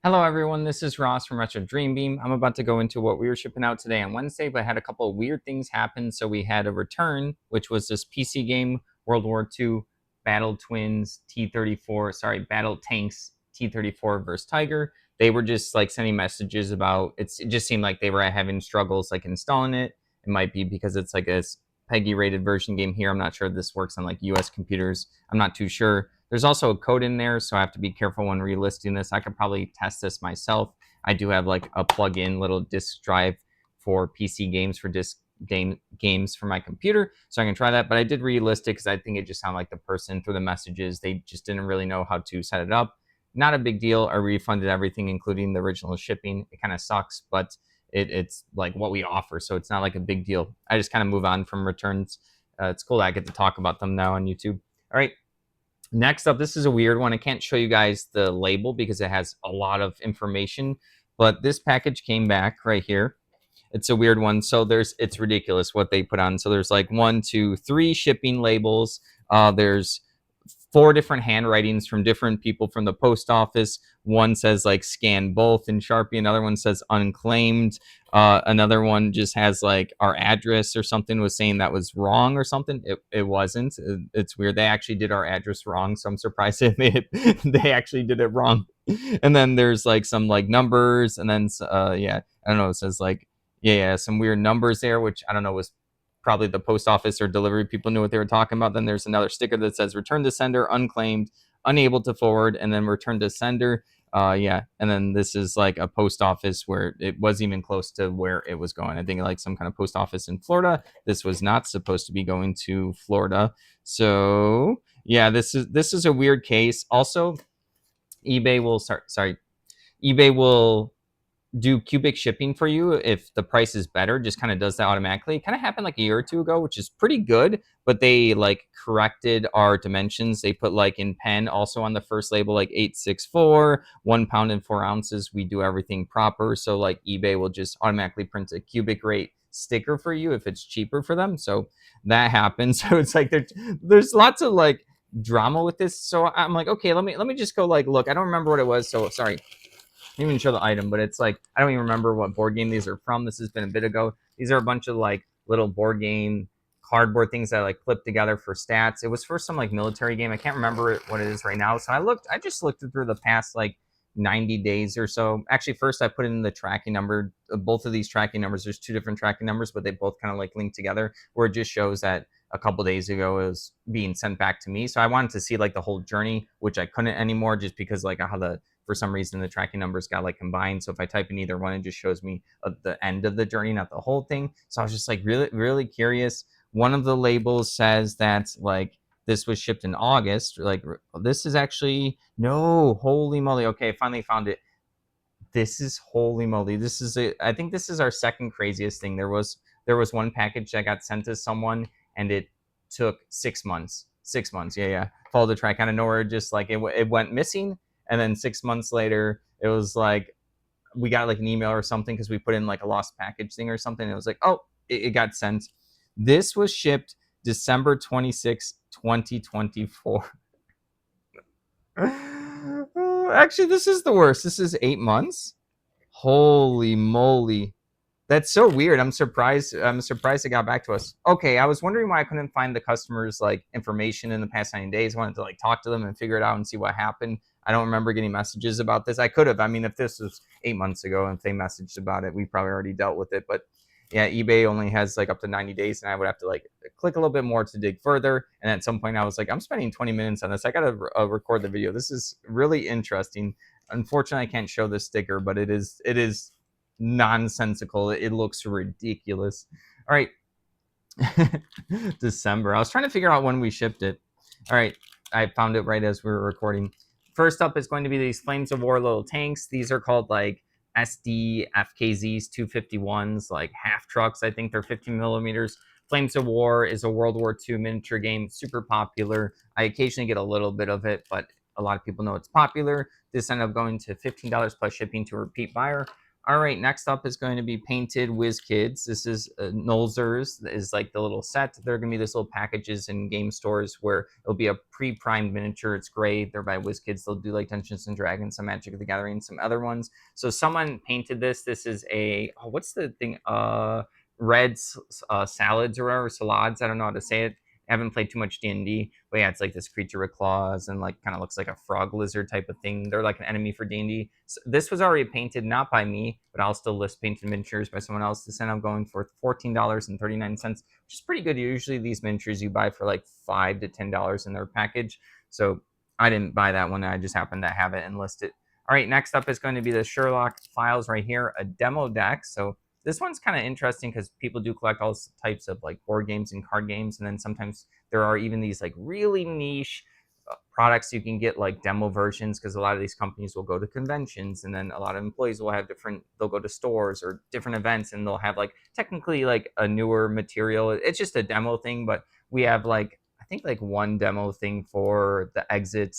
Hello everyone, this is Ross from Retro Dream Beam. I'm about to go into what we were shipping out today on Wednesday, but I had a couple of weird things happen. So we had a return, which was this PC game, World War II, Battle Twins T-34, sorry, Battle Tanks T-34 versus Tiger. They were just like sending messages about it just seemed like they were having struggles like installing it. It might be because it's like a PEGI rated version game here. I'm not sure if this works on like US computers. I'm not too sure. There's also a code in there, so I have to be careful when relisting this. I could probably test this myself. I do have like a plug-in little disk drive for PC games for games for my computer, so I can try that. But I did relist it because I think it just sounded like the person through the messages, they just didn't really know how to set it up. Not a big deal. I refunded everything, including the original shipping. It kind of sucks, but it's like what we offer, so it's not like a big deal. I just kind of move on from returns. It's cool that I get to talk about them now on YouTube. All right. Next up, this is a weird one. I can't show you guys the label because it has a lot of information, but this package came back right here. It's a weird one. So it's ridiculous what they put on. So there's like 1, 2, 3 shipping labels. There's 4 different handwritings from different people from the post office. One says like scan both in Sharpie. Another one says unclaimed. Another one just has like our address or something, was saying that was wrong or something. It wasn't. It's weird. They actually did our address wrong, so I'm surprised they actually did it wrong. And then there's like some like numbers, and then yeah, I don't know. It says like yeah, some weird numbers there, which I don't know was probably the post office or delivery people knew what they were talking about. Then there's another sticker that says return to sender, unclaimed, unable to forward, and then return to sender. Yeah, and then this is like a post office where it wasn't even close to where it was going. I think like some kind of post office in Florida. This was not supposed to be going to Florida. So yeah, this is a weird case. Also, eBay will start. Sorry, eBay will do cubic shipping for you if the price is better. Just kind of does that automatically. It kind of happened like a year or two ago, which is pretty good, but they like corrected our dimensions. They put like in pen also on the first label like 864, 1 pound and 4 ounces. We do everything proper, so like eBay will just automatically print a cubic rate sticker for you if it's cheaper for them. So that happens. So it's like there's lots of like drama with this. So I'm like, okay, let me just go like look. I don't remember what it was, so sorry. I didn't even show the item, but it's like I don't even remember what board game these are from. This has been a bit ago. These are a bunch of like little board game cardboard things that I like clipped together for stats. It was for some like military game. I can't remember what it is right now. So I just looked through the past like 90 days or so. Actually, first I put in the tracking number. Both of these tracking numbers, there's 2 different tracking numbers, but they both kind of like link together, where it just shows that a couple days ago it was being sent back to me. So I wanted to see like the whole journey, which I couldn't anymore just because like how the for some reason the tracking numbers got like combined. So if I type in either one, it just shows me the end of the journey, not the whole thing. So I was just like really curious. One of the labels says that like this was shipped in August. Like this is actually no, holy moly. Okay, I finally found it. This is holy moly. I think this is our second craziest thing. There was one package that got sent to someone and it took 6 months. 6 months. Yeah. Followed the track out of nowhere. Just like it went missing, and then 6 months later, it was like we got like an email or something because we put in like a lost package thing or something. It was like, oh, it got sent. This was shipped December 26, 2024. Actually, this is the worst. This is 8 months. Holy moly. That's so weird. I'm surprised it got back to us. Okay, I was wondering why I couldn't find the customers like information in the past 90 days. I wanted to like talk to them and figure it out and see what happened. I don't remember getting messages about this. I could have. I mean, if this was 8 months ago and if they messaged about it, we probably already dealt with it. But yeah, eBay only has like up to 90 days, and I would have to like click a little bit more to dig further. And at some point, I was like, I'm spending 20 minutes on this. I gotta record the video. This is really interesting. Unfortunately, I can't show this sticker, but it is nonsensical. It looks ridiculous. All right. December. I was trying to figure out when we shipped it. All right. I found it right as we were recording. First up is going to be these Flames of War little tanks. These are called like SD FKZs 251s, like half trucks. I think they're 15 millimeters. Flames of War is a World War II miniature game, super popular. I occasionally get a little bit of it, but a lot of people know it's popular. This ended up going to $15 plus shipping to a repeat buyer. All right, next up is going to be Painted WizKids. This is Nolzur's is like the little set. They're going to be this little packages in game stores where it'll be a pre-primed miniature. It's gray. They're by WizKids. They'll do like Dungeons and Dragons, some Magic the Gathering, some other ones. So someone painted this. This is a what's the thing? Red salads or whatever, salads. I don't know how to say it. I haven't played too much D&D, but yeah, it's like this creature with claws and like kind of looks like a frog lizard type of thing. They're like an enemy for D&D. So this was already painted, not by me, but I'll still list painted miniatures by someone else. This end I'm going for $14.39, which is pretty good. Usually these miniatures you buy for like $5 to $10 in their package. So I didn't buy that one. I just happened to have it and list it. All right, next up is going to be the Sherlock Files right here, a demo deck. So this one's kind of interesting because people do collect all types of like board games and card games, and then sometimes there are even these like really niche products you can get like demo versions, because a lot of these companies will go to conventions, and then a lot of employees will have they'll go to stores or different events, and they'll have like technically like a newer material. It's just a demo thing, but we have like I think like one demo thing for the Exit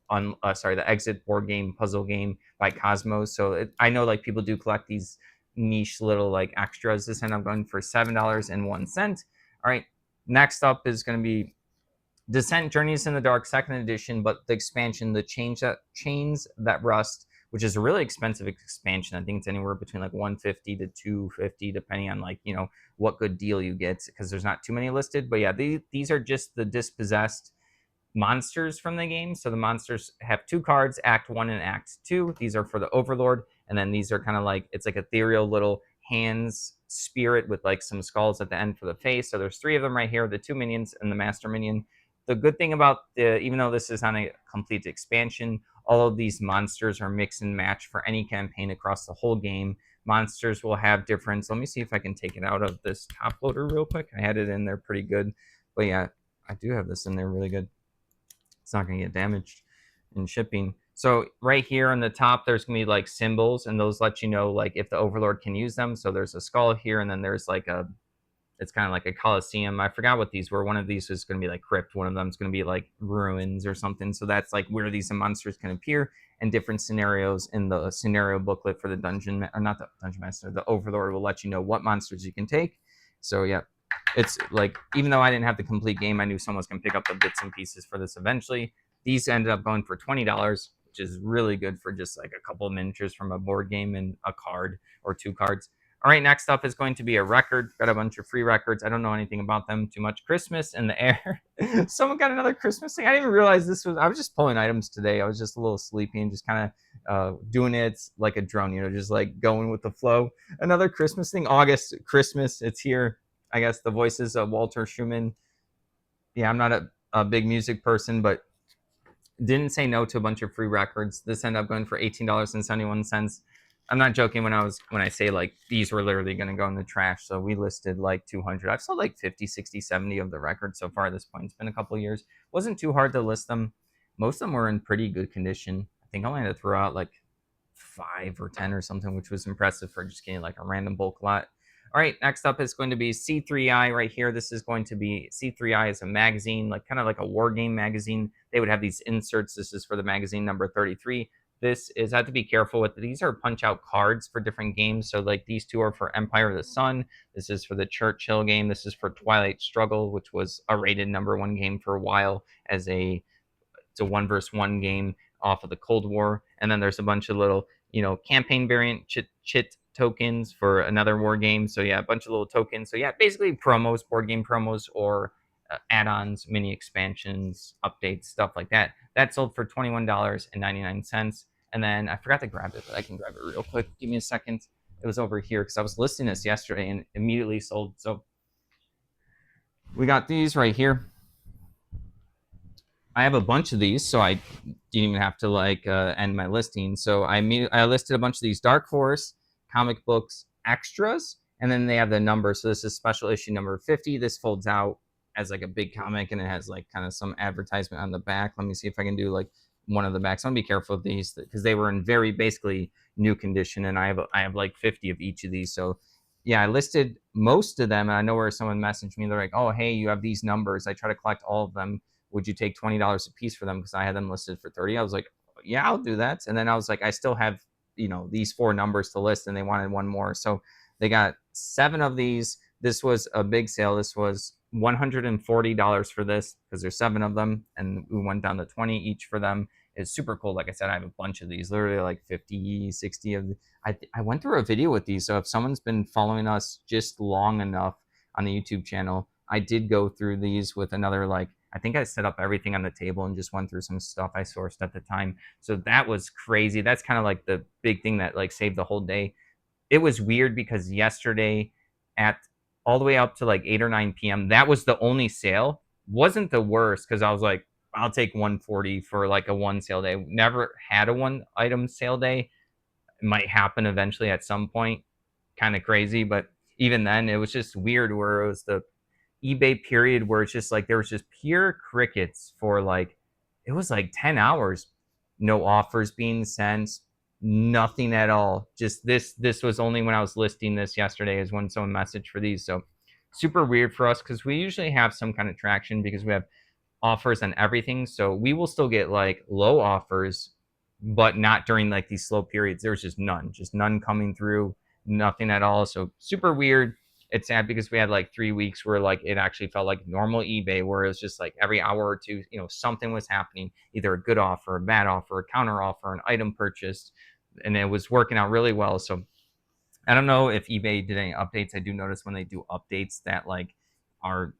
the Exit board game puzzle game by Cosmos. So I know like people do collect these niche little like extras. This end I'm going for $7.01. All right, next up is going to be Descent Journeys in the Dark second edition, but the expansion, the Chains That Rust, which is a really expensive expansion. I think it's anywhere between like 150 to 250 depending on like what good deal you get, because there's not too many listed. But yeah, these are just the dispossessed monsters from the game. So the monsters have 2 cards, Act 1 and Act 2. These are for the Overlord, and then these are kind of like, it's like ethereal little hands spirit with like some skulls at the end for the face. So there's 3 of them right here, the 2 minions and the master minion. The good thing about even though this is on a complete expansion, all of these monsters are mix and match for any campaign across the whole game. Monsters will have different. Let me see if I can take it out of this top loader real quick. I had it in there pretty good, but yeah, I do have this in there really good. It's not going to get damaged in shipping. So right here on the top, there's going to be like symbols, and those let you know like if the Overlord can use them. So there's a skull here, and then there's like it's kind of like a Colosseum. I forgot what these were. One of these is going to be like Crypt. One of them is going to be like ruins or something. So that's like where these monsters can appear, and different scenarios in the scenario booklet for the dungeon, or not the dungeon master, the Overlord will let you know what monsters you can take. So yeah, it's like, even though I didn't have the complete game, I knew someone was going to pick up the bits and pieces for this eventually. These ended up going for $20, which is really good for just like a couple of miniatures from a board game and a card or 2 cards. All right, next up is going to be a record. Got a bunch of free records. I don't know anything about them too much. Christmas in the Air. Someone got another Christmas thing. I didn't even realize this was, I was just pulling items today. I was just a little sleepy and just kind of doing it like a drone, just like going with the flow. Another Christmas thing. August, Christmas, it's here. I guess the voices of Walter Schumann. Yeah, I'm not a big music person, but didn't say no to a bunch of free records. This ended up going for $18.71. I'm not joking when I say like these were literally going to go in the trash. So we listed like 200. I've sold like 50, 60, 70 of the records so far at this point. It's been a couple of years. Wasn't too hard to list them. Most of them were in pretty good condition. I think I only had to throw out like 5 or 10 or something, which was impressive for just getting like a random bulk lot. All right, next up is going to be C3I right here. This is going to be, C3I is a magazine, like kind of like a war game magazine. They would have these inserts. This is for the magazine number 33. This is, I have to be careful with, these are punch out cards for different games. So like these 2 are for Empire of the Sun. This is for the Churchill game. This is for Twilight Struggle, which was a rated #1 game for a while it's a 1-versus-1 game off of the Cold War. And then there's a bunch of little, campaign variant chit tokens for another war game. So yeah, a bunch of little tokens. So yeah, basically promos, board game promos, or add-ons, mini expansions, updates, stuff like that. That sold for $21.99. And then I forgot to grab it, but I can grab it real quick. Give me a second. It was over here because I was listing this yesterday and immediately sold. So we got these right here. I have a bunch of these, so I didn't even have to like end my listing. So I listed a bunch of these Dark Horse comic books extras, and then they have the number. So this is special issue number 50. This folds out as like a big comic, and it has like kind of some advertisement on the back. Let me see if I can do like one of the backs. I'm gonna be careful with these because they were in very basically new condition, and I have like 50 of each of these. So yeah, I listed most of them, and I know where someone messaged me. They're like, "Oh, hey, you have these numbers. I try to collect all of them. Would you take $20 a piece for them?" Because I had them listed for 30. I was like, yeah, I'll do that. And then I was like, I still have these 4 numbers to list, and they wanted one more. So they got 7 of these. This was a big sale. This was $140 for this because there's 7 of them, and we went down to 20 each for them. It's super cool. Like I said, I have a bunch of these, literally like 50, 60 of them. I went through a video with these, so if someone's been following us just long enough on the YouTube channel, I did go through these with another, like, I think I set up everything on the table and just went through some stuff I sourced at the time. So that was crazy. That's kind of like the big thing that like saved the whole day. It was weird because yesterday at all the way up to like 8 or 9 p.m., that was the only sale. Wasn't the worst because I was like, I'll take 140 for like a one sale day. Never had a one item sale day. It might happen eventually at some point. Kind of crazy, but even then, it was just weird where it was the eBay period where it's just like there was just pure crickets for like it was like 10 hours. No offers being sent, nothing at all. Just this was only when I was listing this yesterday is when someone messaged for these. So super weird for us because we usually have some kind of traction because we have offers on everything. So we will still get like low offers, but not during like these slow periods. There's just none coming through, nothing at all. So super weird. It's sad because we had like 3 weeks where like it actually felt like normal eBay, where it was just like every hour or two, something was happening, either a good offer, a bad offer, a counter offer, an item purchased, and it was working out really well. So I don't know if eBay did any updates. I do notice when they do updates that like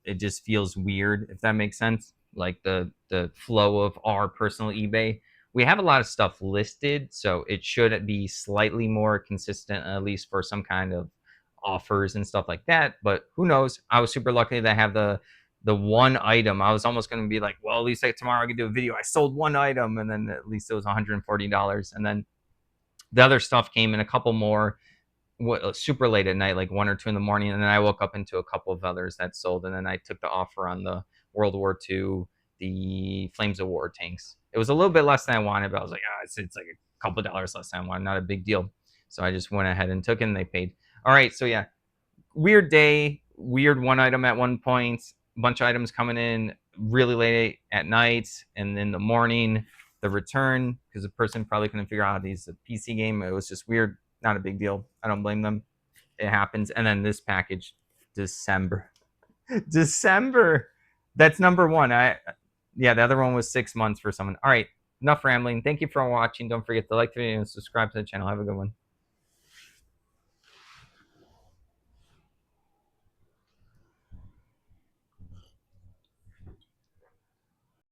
it just feels weird, if that makes sense. Like the flow of our personal eBay. We have a lot of stuff listed, so it should be slightly more consistent, at least for some kind of offers and stuff like that. But who knows? I was super lucky that I have the one item. I was almost going to be like, well, at least like tomorrow I could do a video. I sold one item, and then at least it was $140, and then the other stuff came in a couple more super late at night, like 1 or 2 in the morning, and then I woke up into a couple of others that sold, and then I took the offer on the World War II, the Flames of War tanks. It was a little bit less than I wanted, but I was like, it's like a couple dollars less than I wanted, not a big deal. So I just went ahead and took it, and they paid. All right, so yeah, weird day, weird one item at one point, a bunch of items coming in really late at night, and in the morning, the return, because the person probably couldn't figure out how to use the PC game. It was just weird. Not a big deal. I don't blame them. It happens. And then this package, December. December. That's number one. The other one was 6 months for someone. All right, enough rambling. Thank you for watching. Don't forget to like the video and subscribe to the channel. Have a good one.